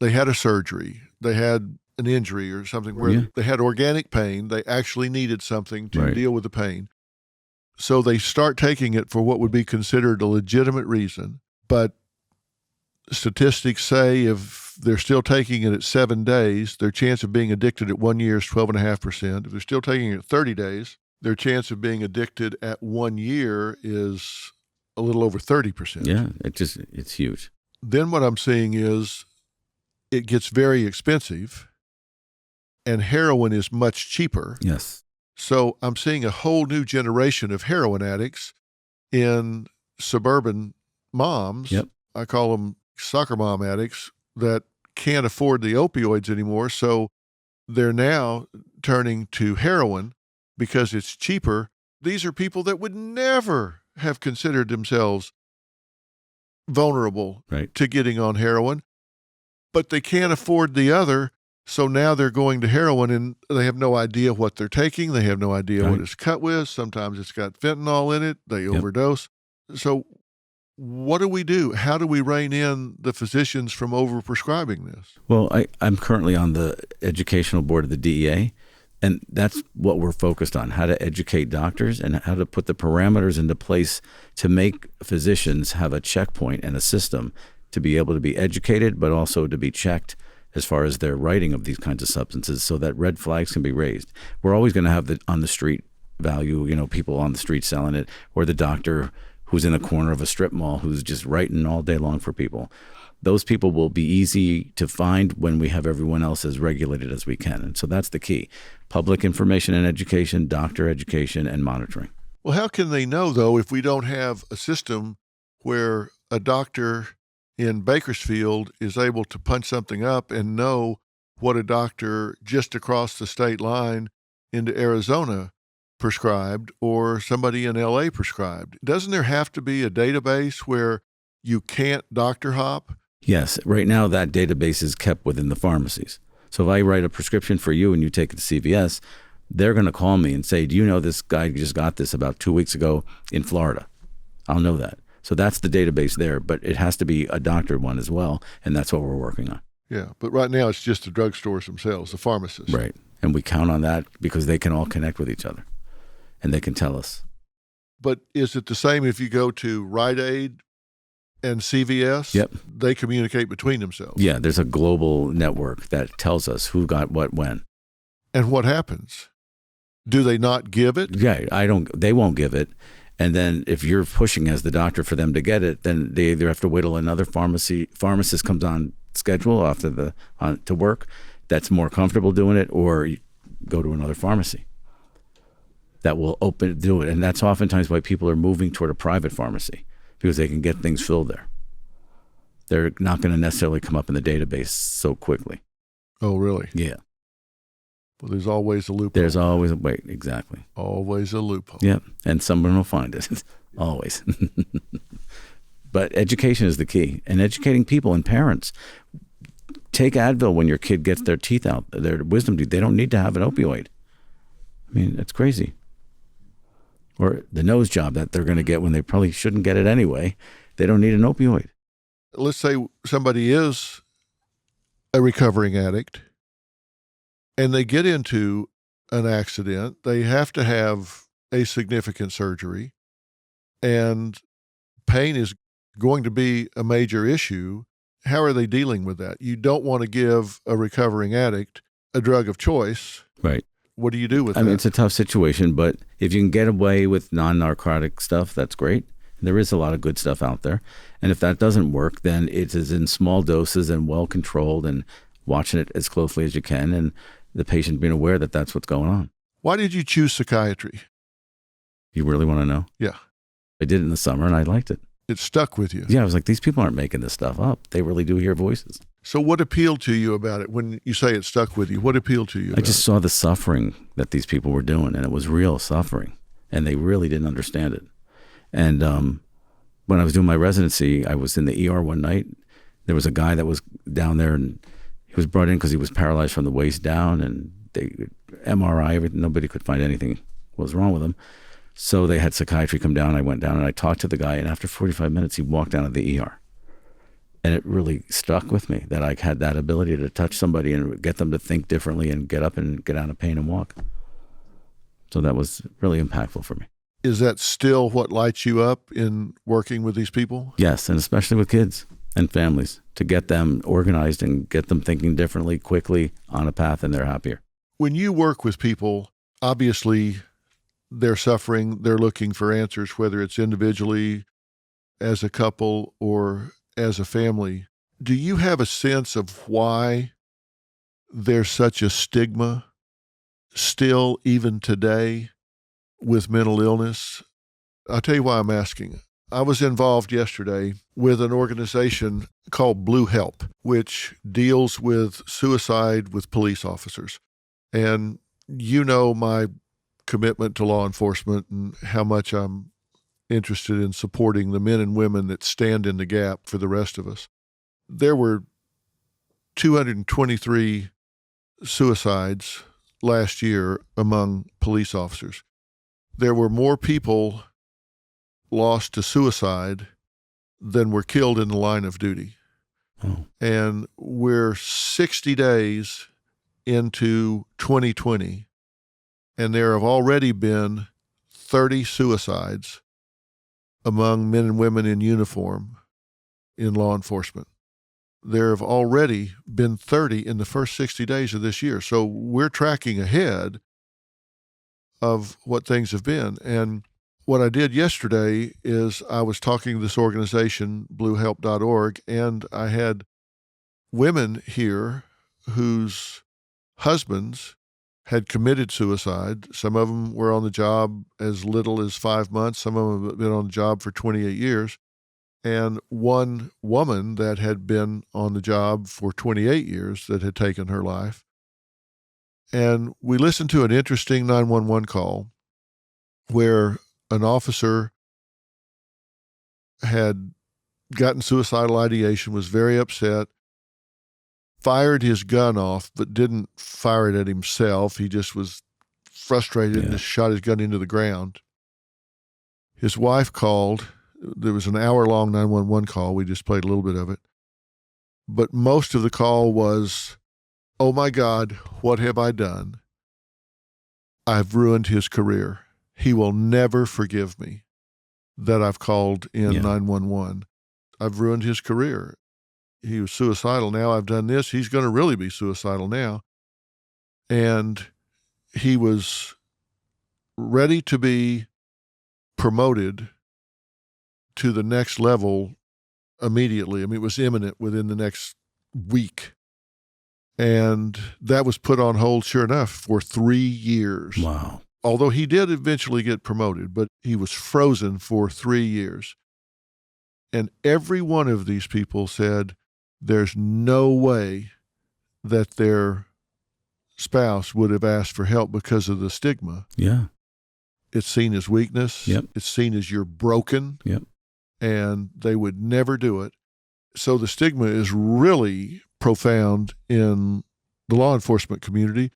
Speaker 1: They had a surgery. They had an injury or something where they had organic pain. They actually needed something to deal with the pain. So they start taking it for what would be considered a legitimate reason. But statistics say if they're still taking it at 7 days, their chance of being addicted at 1 year is 12.5%. If they're still taking it at 30 days, their chance of being addicted at 1 year is a little over 30%.
Speaker 2: Yeah, it's huge.
Speaker 1: Then what I'm seeing is it gets very expensive, and heroin is much cheaper.
Speaker 2: Yes.
Speaker 1: So I'm seeing a whole new generation of heroin addicts in suburban moms,
Speaker 2: Yep.
Speaker 1: I call them soccer mom addicts, that can't afford the opioids anymore. So they're now turning to heroin because it's cheaper. These are people that would never have considered themselves vulnerable
Speaker 2: Right.
Speaker 1: to getting on heroin, but they can't afford the other. So now they're going to heroin and they have no idea what they're taking. They have no idea what
Speaker 2: Right.
Speaker 1: it's cut with. Sometimes it's got fentanyl in it. They
Speaker 2: Yep.
Speaker 1: overdose. So what do we do? How do we rein in the physicians from overprescribing this?
Speaker 2: Well, I'm currently on the educational board of the DEA, and that's what we're focused on, how to educate doctors and how to put the parameters into place to make physicians have a checkpoint and a system to be able to be educated, but also to be checked as far as their writing of these kinds of substances so that red flags can be raised. We're always going to have the on the street value, people on the street selling it, or the doctor who's in a corner of a strip mall who's just writing all day long for people. Those people will be easy to find when we have everyone else as regulated as we can. And so that's the key. Public information and education, doctor education, and monitoring.
Speaker 1: Well, how can they know, though, if we don't have a system where a doctor in Bakersfield is able to punch something up and know what a doctor just across the state line into Arizona prescribed or somebody in LA prescribed? Doesn't there have to be a database where you can't doctor hop?
Speaker 2: Yes. Right now, that database is kept within the pharmacies. So if I write a prescription for you and you take it to CVS, they're going to call me and say, do you know this guy just got this about 2 weeks ago in Florida? I'll know that. So that's the database there, but it has to be a doctored one as well, and that's what we're working on.
Speaker 1: Yeah, but right now it's just the drugstores themselves, the pharmacists.
Speaker 2: Right. And we count on that because they can all connect with each other, and they can tell us.
Speaker 1: But is it the same if you go to Rite Aid and CVS?
Speaker 2: Yep.
Speaker 1: They communicate between themselves.
Speaker 2: Yeah, there's a global network that tells us who got what when.
Speaker 1: And what happens? Do they not give it?
Speaker 2: Yeah, they won't give it. And then if you're pushing as the doctor for them to get it, then they either have to wait till another pharmacist comes on schedule to work that's more comfortable doing it, or you go to another pharmacy that will do it. And that's oftentimes why people are moving toward a private pharmacy, because they can get things filled there. They're not going to necessarily come up in the database so quickly.
Speaker 1: Oh, really?
Speaker 2: Yeah.
Speaker 1: Well, there's always a loophole.
Speaker 2: There's always exactly.
Speaker 1: Always a loophole.
Speaker 2: Yep. And someone will find it. Always. But education is the key, and educating people and parents. Take Advil when your kid gets their teeth out, their wisdom teeth. They don't need to have an opioid. I mean, that's crazy. Or the nose job that they're going to get when they probably shouldn't get it anyway. They don't need an opioid.
Speaker 1: Let's say somebody is a recovering addict and they get into an accident. They have to have a significant surgery, and pain is going to be a major issue. How are they dealing with that? You don't want to give a recovering addict a drug of choice.
Speaker 2: Right.
Speaker 1: What do you do with that?
Speaker 2: I mean, it's a tough situation, but if you can get away with non-narcotic stuff, that's great. There is a lot of good stuff out there. And if that doesn't work, then it is in small doses and well-controlled and watching it as closely as you can, and the patient being aware that that's what's going on.
Speaker 1: Why did you choose psychiatry?
Speaker 2: You really want to know?
Speaker 1: Yeah.
Speaker 2: I did it in the summer, and I liked it.
Speaker 1: It stuck with you.
Speaker 2: Yeah, I was like, these people aren't making this stuff up. They really do hear voices.
Speaker 1: So what appealed to you about it? When you say it stuck with you, what appealed to you about
Speaker 2: I just saw the suffering that these people were doing, and it was real suffering, and they really didn't understand it. And when I was doing my residency, I was in the ER one night. There was a guy that was down there, and he was brought in because he was paralyzed from the waist down, and they MRI, everything. Nobody could find anything what was wrong with him. So they had psychiatry come down. I went down and I talked to the guy, and after 45 minutes, he walked out of the ER. And it really stuck with me that I had that ability to touch somebody and get them to think differently and get up and get out of pain and walk. So that was really impactful for me.
Speaker 1: Is that still what lights you up in working with these people?
Speaker 2: Yes, and especially with kids and families, to get them organized and get them thinking differently, quickly, on a path, and they're happier.
Speaker 1: When you work with people, obviously they're suffering, they're looking for answers, whether it's individually, as a couple, or as a family. Do you have a sense of why there's such a stigma still, even today, with mental illness? I'll tell you why I'm asking. I was involved yesterday with an organization called Blue Help, which deals with suicide with police officers. And you know my commitment to law enforcement and how much I'm interested in supporting the men and women that stand in the gap for the rest of us. There were 223 suicides last year among police officers. There were more people lost to suicide than were killed in the line of duty.
Speaker 2: Oh.
Speaker 1: And we're 60 days into 2020, and there have already been 30 suicides among men and women in uniform in law enforcement. There have already been 30 in the first 60 days of this year. So we're tracking ahead of what things have been. And what I did yesterday is I was talking to this organization, bluehelp.org, and I had women here whose husbands had committed suicide. Some of them were on the job as little as 5 months. Some of them have been on the job for 28 years. And one woman that had been on the job for 28 years that had taken her life. And we listened to an interesting 911 call where an officer had gotten suicidal ideation, was very upset, fired his gun off, but didn't fire it at himself. He just was frustrated and just shot his gun into the ground. His wife called. There was an hour-long 911 call. We just played a little bit of it. But most of the call was, "Oh my God, what have I done? I've ruined his career. He will never forgive me that I've called in 911. I've ruined his career. He was suicidal. Now I've done this. He's going to really be suicidal now." And he was ready to be promoted to the next level immediately. I mean, it was imminent within the next week. And that was put on hold, sure enough, for 3 years.
Speaker 2: Wow.
Speaker 1: Although he did eventually get promoted, but he was frozen for 3 years. And every one of these people said there's no way that their spouse would have asked for help because of the stigma.
Speaker 2: Yeah.
Speaker 1: It's seen as weakness.
Speaker 2: Yep.
Speaker 1: It's seen as you're broken.
Speaker 2: Yep.
Speaker 1: And they would never do it. So the stigma is really profound in the law enforcement community,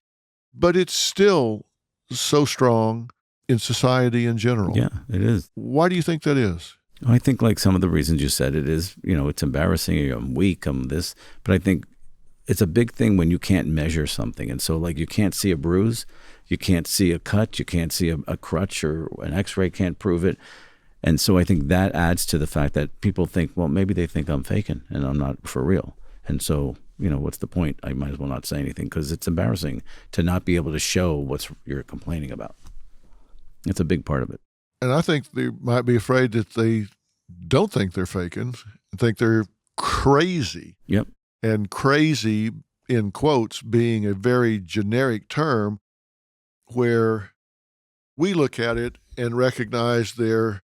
Speaker 1: but it's still so strong in society in general.
Speaker 2: Yeah, it is.
Speaker 1: Why do you think that is?
Speaker 2: I think like some of the reasons you said, it is, it's embarrassing, I'm weak, I'm this, but I think it's a big thing when you can't measure something. And so like you can't see a bruise, you can't see a cut, you can't see a crutch, or an x-ray can't prove it. And so I think that adds to the fact that people think, well, maybe they think I'm faking and I'm not for real. And so, what's the point? I might as well not say anything because it's embarrassing to not be able to show what you're complaining about. It's a big part of it.
Speaker 1: And I think they might be afraid that they don't think they're faking and think they're crazy.
Speaker 2: Yep.
Speaker 1: And crazy, in quotes, being a very generic term where we look at it and recognize there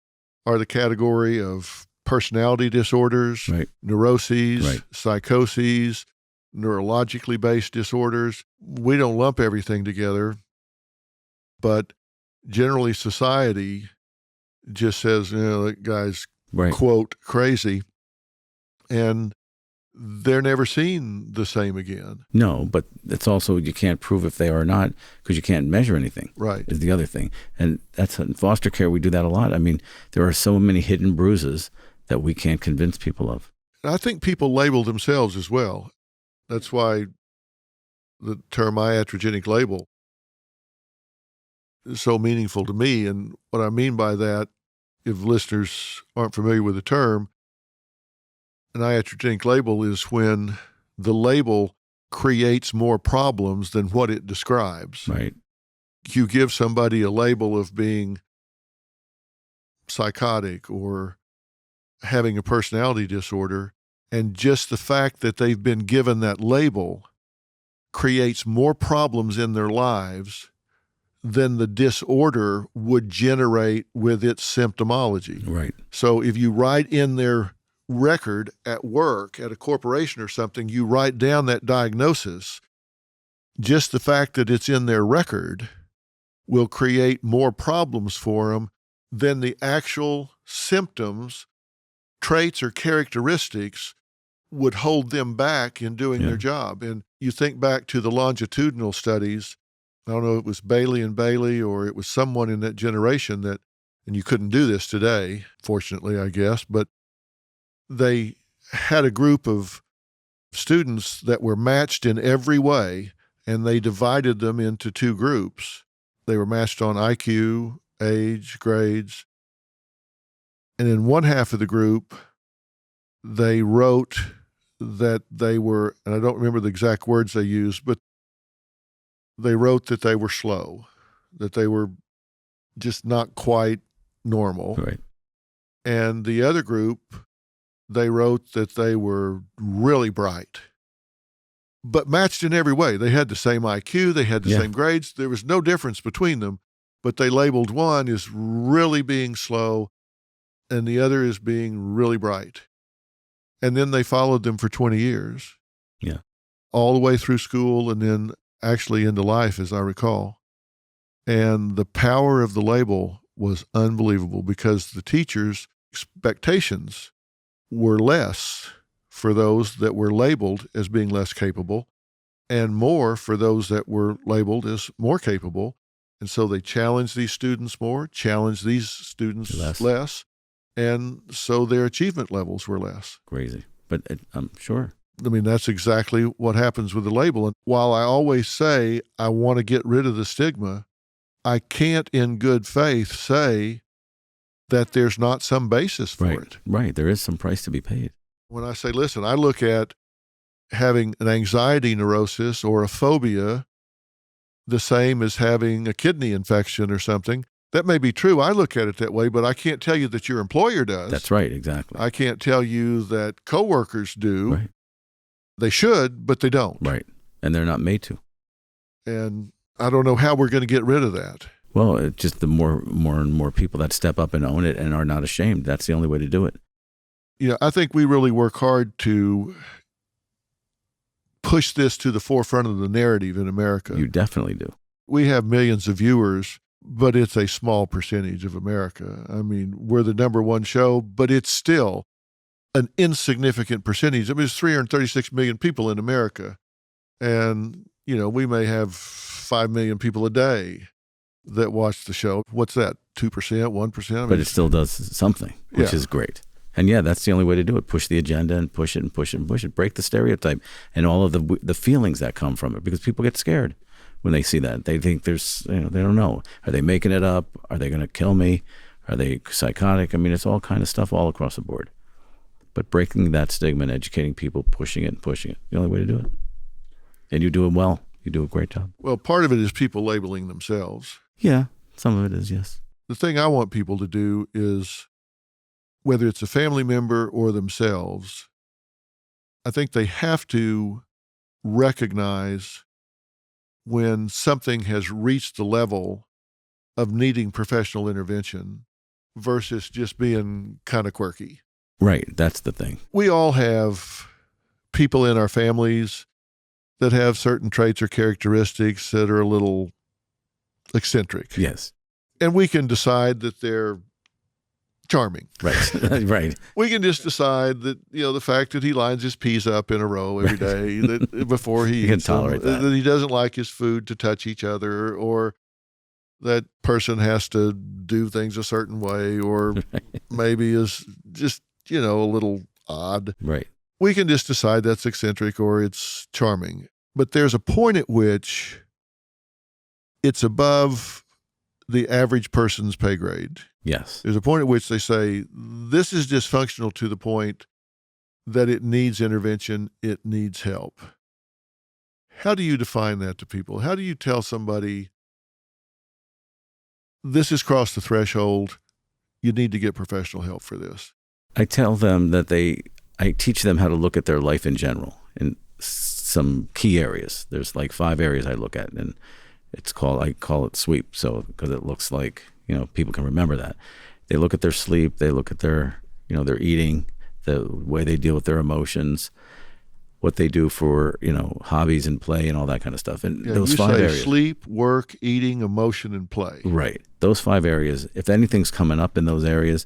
Speaker 1: are the category of personality disorders,
Speaker 2: right,
Speaker 1: neuroses,
Speaker 2: right,
Speaker 1: psychoses, neurologically based disorders. We don't lump everything together, but generally society just says, that guy's,
Speaker 2: right,
Speaker 1: quote, crazy, and they're never seen the same again.
Speaker 2: No, but it's also, you can't prove if they are or not because you can't measure anything.
Speaker 1: Right.
Speaker 2: Is the other thing. And that's in foster care, we do that a lot. I mean, there are so many hidden bruises that we can't convince people of.
Speaker 1: And I think people label themselves as well. That's why the term iatrogenic label is so meaningful to me. And what I mean by that, if listeners aren't familiar with the term, an iatrogenic label is when the label creates more problems than what it describes.
Speaker 2: Right.
Speaker 1: You give somebody a label of being psychotic or having a personality disorder, and just the fact that they've been given that label creates more problems in their lives than the disorder would generate with its symptomology.
Speaker 2: Right.
Speaker 1: So if you write in their record at work, at a corporation or something, you write down that diagnosis, just the fact that it's in their record will create more problems for them than the actual symptoms, traits, or characteristics would hold them back in doing their job. And you think back to the longitudinal studies, I don't know if it was Bailey and Bailey or it was someone in that generation that, and you couldn't do this today, fortunately, I guess, but they had a group of students that were matched in every way, and they divided them into two groups. They were matched on IQ, age, grades. And in one half of the group, they wrote that they were, and I don't remember the exact words they used, but they wrote that they were slow, that they were just not quite normal.
Speaker 2: Right.
Speaker 1: And the other group, they wrote that they were really bright, but matched in every way. They had the same IQ, they had the same grades. There was no difference between them, but they labeled one as really being slow and the other as being really bright. And then they followed them for 20 years.
Speaker 2: Yeah.
Speaker 1: All the way through school and then actually into life, as I recall. And the power of the label was unbelievable because the teachers' expectations were less for those that were labeled as being less capable and more for those that were labeled as more capable. And so they challenged these students more, challenged these students less, and so their achievement levels were less.
Speaker 2: Crazy. But I'm sure.
Speaker 1: I mean, that's exactly what happens with the label. And while I always say I want to get rid of the stigma, I can't in good faith say that there's not some basis for it.
Speaker 2: Right. There is some price to be paid.
Speaker 1: When I say, listen, I look at having an anxiety neurosis or a phobia the same as having a kidney infection or something. That may be true. I look at it that way, but I can't tell you that your employer does.
Speaker 2: That's right, exactly.
Speaker 1: I can't tell you that coworkers do.
Speaker 2: Right.
Speaker 1: They should, but they don't.
Speaker 2: Right. And they're not made to.
Speaker 1: And I don't know how we're going to get rid of that.
Speaker 2: Well, it's just the more and more people that step up and own it and are not ashamed. That's the only way to do it.
Speaker 1: Yeah, I think we really work hard to push this to the forefront of the narrative in America.
Speaker 2: You definitely do.
Speaker 1: We have millions of viewers, but it's a small percentage of America. I mean, we're the number one show, but it's still an insignificant percentage. I mean, there's 336 million people in America. And, you know, we may have 5 million people a day that watch the show. What's that, 2%, 1%? I mean,
Speaker 2: but it still does something, which is great. And that's the only way to do it. Push the agenda and push it and push it and push it. Break the stereotype and all of the feelings that come from it, because people get scared when they see that. They think there's, they don't know. Are they making it up? Are they going to kill me? Are they psychotic? I mean, it's all kind of stuff all across the board. But breaking that stigma and educating people, pushing it, the only way to do it. And you do it well. You do a great job.
Speaker 1: Well, part of it is people labeling themselves.
Speaker 2: Yeah, some of it is, yes.
Speaker 1: The thing I want people to do is, whether it's a family member or themselves, I think they have to recognize when something has reached the level of needing professional intervention versus just being kind of quirky.
Speaker 2: Right, that's the thing.
Speaker 1: We all have people in our families that have certain traits or characteristics that are a little eccentric.
Speaker 2: Yes.
Speaker 1: And we can decide that they're charming.
Speaker 2: Right. Right.
Speaker 1: We can just decide that, the fact that he lines his peas up in a row every day, that before he
Speaker 2: can
Speaker 1: eats them,
Speaker 2: tolerate that
Speaker 1: he doesn't like his food to touch each other, or that person has to do things a certain way, or maybe is just, a little odd.
Speaker 2: Right.
Speaker 1: We can just decide that's eccentric or it's charming. But there's a point at which it's above the average person's pay grade.
Speaker 2: Yes.
Speaker 1: There's a point at which they say, this is dysfunctional to the point that it needs intervention, it needs help. How do you define that to people? How do you tell somebody, this has crossed the threshold, you need to get professional help for this?
Speaker 2: I tell them that I teach them how to look at their life in general in some key areas. There's like 5 areas I look at, and I call it sweep. So, because it looks like, people can remember that. They look at their sleep, they look at their, their eating, the way they deal with their emotions, what they do for, hobbies and play and all that kind of stuff. And those
Speaker 1: you
Speaker 2: 5
Speaker 1: say
Speaker 2: areas.
Speaker 1: Sleep, work, eating, emotion, and play.
Speaker 2: Right. Those 5 areas, if anything's coming up in those areas,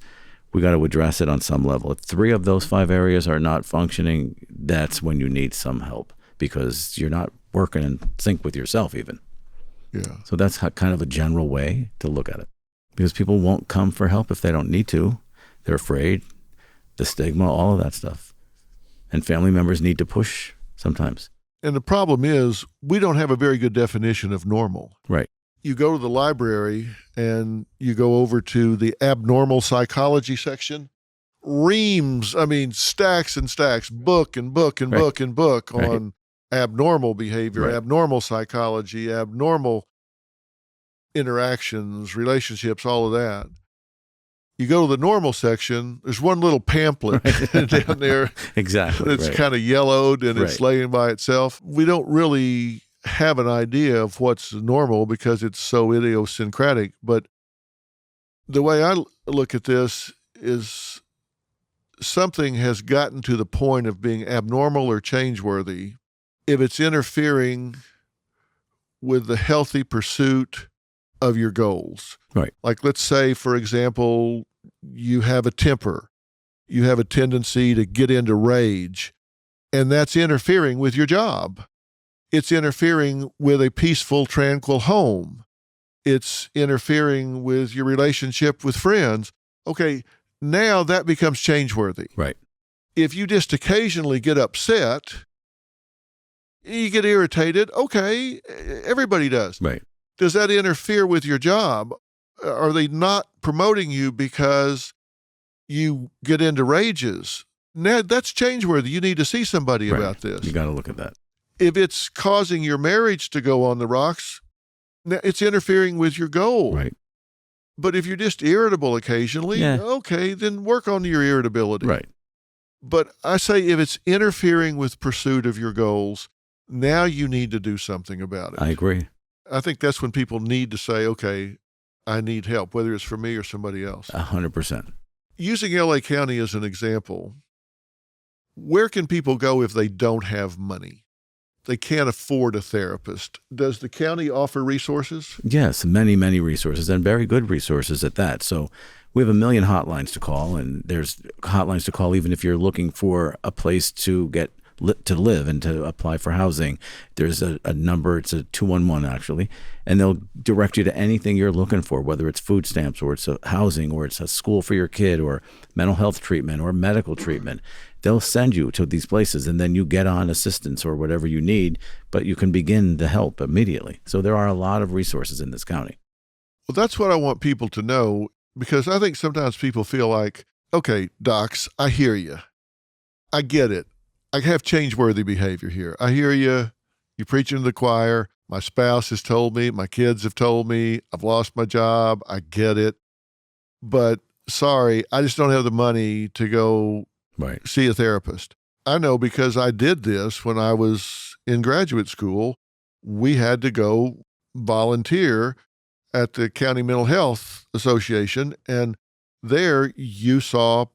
Speaker 2: we got to address it on some level. If 3 of those 5 areas are not functioning, that's when you need some help, because you're not working in sync with yourself even.
Speaker 1: Yeah.
Speaker 2: So that's kind of a general way to look at it, because people won't come for help if they don't need to. They're afraid, the stigma, all of that stuff. And family members need to push sometimes.
Speaker 1: And the problem is we don't have a very good definition of normal.
Speaker 2: Right.
Speaker 1: You go to the library and you go over to the abnormal psychology section, stacks and stacks, book and book and
Speaker 2: Right.
Speaker 1: book and book
Speaker 2: Right.
Speaker 1: on abnormal behavior,
Speaker 2: Right.
Speaker 1: abnormal psychology, abnormal interactions, relationships, all of that. You go to the normal section, there's one little pamphlet down there
Speaker 2: Exactly.
Speaker 1: that's
Speaker 2: right.
Speaker 1: kind of yellowed and it's
Speaker 2: Right.
Speaker 1: laying by itself. We don't really have an idea of what's normal because it's so idiosyncratic. But the way I look at this is something has gotten to the point of being abnormal or changeworthy if it's interfering with the healthy pursuit of your goals.
Speaker 2: Right.
Speaker 1: Like, let's say, for example, you have a temper, you have a tendency to get into rage, and that's interfering with your job. It's interfering with a peaceful, tranquil home. It's interfering with your relationship with friends. Okay, now that becomes changeworthy.
Speaker 2: Right.
Speaker 1: If you just occasionally get upset, you get irritated, okay, everybody does.
Speaker 2: Right.
Speaker 1: Does that interfere with your job? Are they not promoting you because you get into rages? Now, that's changeworthy. You need to see somebody
Speaker 2: Right.
Speaker 1: about this.
Speaker 2: You got to look at that.
Speaker 1: If it's causing your marriage to go on the rocks, now it's interfering with your goal.
Speaker 2: Right.
Speaker 1: But if you're just irritable occasionally,
Speaker 2: Yeah.
Speaker 1: okay, then work on your irritability.
Speaker 2: Right.
Speaker 1: But I say if it's interfering with pursuit of your goals, now you need to do something about it.
Speaker 2: I agree.
Speaker 1: I think that's when people need to say, okay, I need help, whether it's for me or somebody else.
Speaker 2: 100%.
Speaker 1: Using LA County as an example, where can people go if they don't have money? They can't afford a therapist. Does the county offer resources?
Speaker 2: Yes, many, many resources, and very good resources at that. So we have 1 million hotlines to call, and there's hotlines to call even if you're looking for a place to get to live and to apply for housing. There's a number, it's a 211 actually, and they'll direct you to anything you're looking for, whether it's food stamps or it's a housing or it's a school for your kid or mental health treatment or medical treatment. They'll send you to these places, and then you get on assistance or whatever you need, but you can begin the help immediately. So there are a lot of resources in this county.
Speaker 1: Well, that's what I want people to know, because I think sometimes people feel like, okay, docs, I hear you. I get it. I have change-worthy behavior here. I hear you. You're preaching to the choir. My spouse has told me. My kids have told me. I've lost my job. I get it. But sorry, I just don't have the money to go
Speaker 2: Right.
Speaker 1: see a therapist. I know because I did this when I was in graduate school. We had to go volunteer at the County Mental Health Association, and there you saw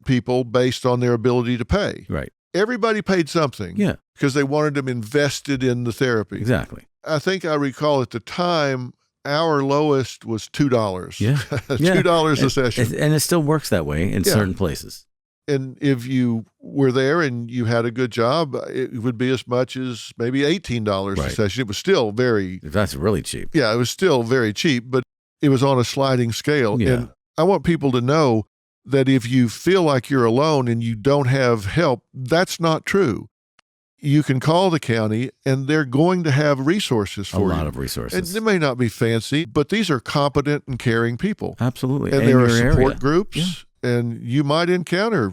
Speaker 1: people based on their ability to pay.
Speaker 2: Right.
Speaker 1: Everybody paid something
Speaker 2: Yeah,
Speaker 1: because they wanted them invested in the therapy.
Speaker 2: exactly.
Speaker 1: I think I recall at the time, our lowest was $2.
Speaker 2: Yeah. Yeah.
Speaker 1: $2 a session.
Speaker 2: And it still works that way in
Speaker 1: Yeah.
Speaker 2: certain places.
Speaker 1: And if you were there and you had a good job, it would be as much as maybe $18 a
Speaker 2: Right.
Speaker 1: session. It was still very,
Speaker 2: That's really cheap.
Speaker 1: yeah, it was still very cheap, but it was on a sliding scale.
Speaker 2: Yeah.
Speaker 1: And I want people to know that if you feel like you're alone and you don't have help, that's not true. You can call the county and they're going to have resources
Speaker 2: A
Speaker 1: for
Speaker 2: lot
Speaker 1: you.
Speaker 2: of
Speaker 1: And
Speaker 2: resources.
Speaker 1: they may not be fancy, but these are competent and caring people.
Speaker 2: Absolutely.
Speaker 1: And
Speaker 2: In
Speaker 1: there are
Speaker 2: your
Speaker 1: support
Speaker 2: area.
Speaker 1: groups,
Speaker 2: Yeah.
Speaker 1: and you might encounter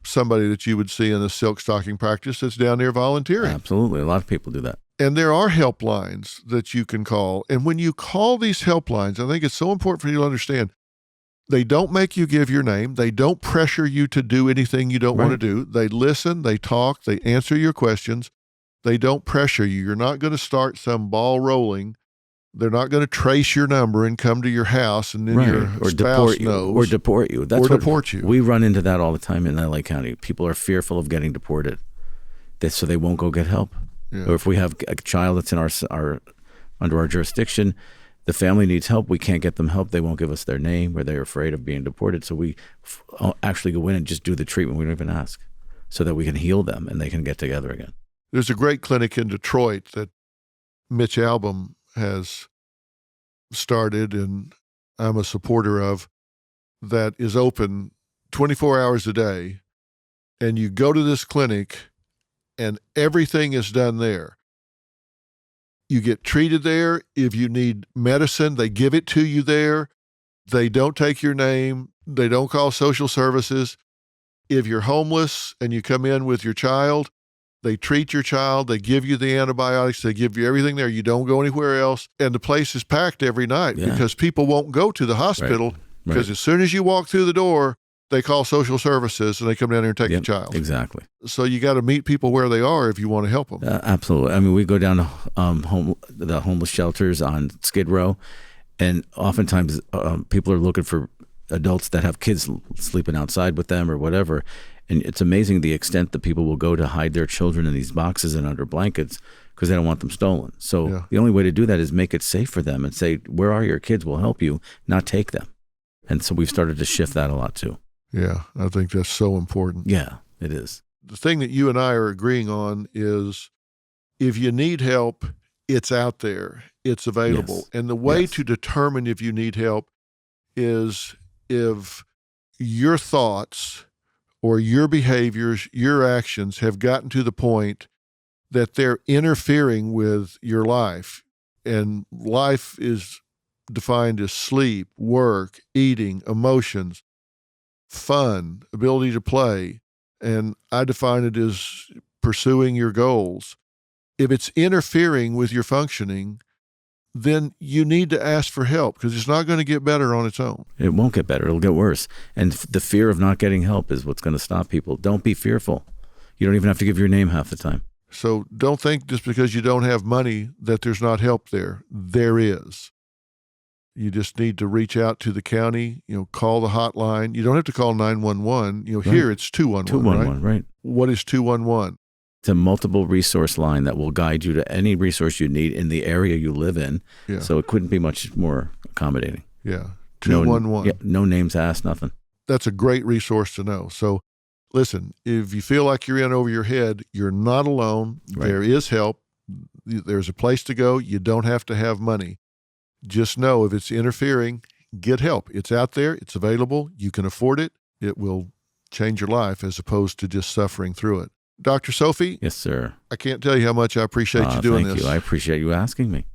Speaker 1: somebody that you would see in a silk stocking practice that's down there volunteering.
Speaker 2: Absolutely. A lot of people do that.
Speaker 1: And there are helplines that you can call. And when you call these helplines, I think it's so important for you to understand, they don't make you give your name. They don't pressure you to do anything you don't want to
Speaker 2: Right.
Speaker 1: do. They listen, they talk, they answer your questions. They don't pressure you. You're not going to start some ball rolling. They're not going to trace your number and come to your house and then your
Speaker 2: or
Speaker 1: spouse
Speaker 2: deport you,
Speaker 1: knows.
Speaker 2: or deport you.
Speaker 1: Deport you.
Speaker 2: We run into that all the time in LA County. People are fearful of getting deported, so they won't go get help.
Speaker 1: Yeah.
Speaker 2: Or if we have a child that's in our under our jurisdiction, the family needs help. We can't get them help. They won't give us their name, or they're afraid of being deported. So we actually go in and just do the treatment. We don't even ask, so that we can heal them and they can get together again.
Speaker 1: There's a great clinic in Detroit that Mitch Albom has started, and I'm a supporter of, that is open 24 hours a day. And you go to this clinic and everything is done there. You get treated there. If you need medicine, they give it to you there. They don't take your name. They don't call social services. If you're homeless and you come in with your child, they treat your child. They give you the antibiotics. They give you everything there. You don't go anywhere else. And the place is packed every night because people won't go to the hospital because as soon as you walk through the door, they call social services and they come down there and take the child.
Speaker 2: Exactly.
Speaker 1: So you got to meet people where they are if you want to help them.
Speaker 2: Absolutely. I mean, we go down to the homeless shelters on Skid Row, and oftentimes people are looking for adults that have kids sleeping outside with them or whatever. And it's amazing the extent that people will go to hide their children in these boxes and under blankets because they don't want them stolen. So the only way to do that is make it safe for them and say, where are your kids? We'll help you, not take them. And so we've started to shift that a lot too.
Speaker 1: Yeah, I think that's so important.
Speaker 2: Yeah, it is.
Speaker 1: The thing that you and I are agreeing on is if you need help, it's out there. It's available.
Speaker 2: Yes.
Speaker 1: And the way to determine if you need help is if your thoughts or your behaviors, your actions have gotten to the point that they're interfering with your life. And life is defined as sleep, work, eating, emotions, fun, ability to play. And I define it as pursuing your goals. If it's interfering with your functioning, then you need to ask for help because it's not going to get better on its own.
Speaker 2: It won't get better. It'll get worse. And the fear of not getting help is what's going to stop people. Don't be fearful. You don't even have to give your name half the time.
Speaker 1: So don't think just because you don't have money that there's not help there. There is. You just need to reach out to the county, call the hotline. You don't have to call 911. Here it's 211,
Speaker 2: 211, right?
Speaker 1: What is 211?
Speaker 2: It's a multiple resource line that will guide you to any resource you need in the area you live in. Yeah. So it couldn't be much more accommodating.
Speaker 1: Yeah. 211.
Speaker 2: No names asked, nothing.
Speaker 1: That's a great resource to know. So listen, if you feel like you're in over your head, you're not alone. Right. There is help. There's a place to go. You don't have to have money. Just know if it's interfering, get help. It's out there. It's available. You can afford it. It will change your life as opposed to just suffering through it. Dr. Sophie?
Speaker 2: Yes, sir.
Speaker 1: I can't tell you how much I appreciate you doing this.
Speaker 2: Thank you. I appreciate you asking me.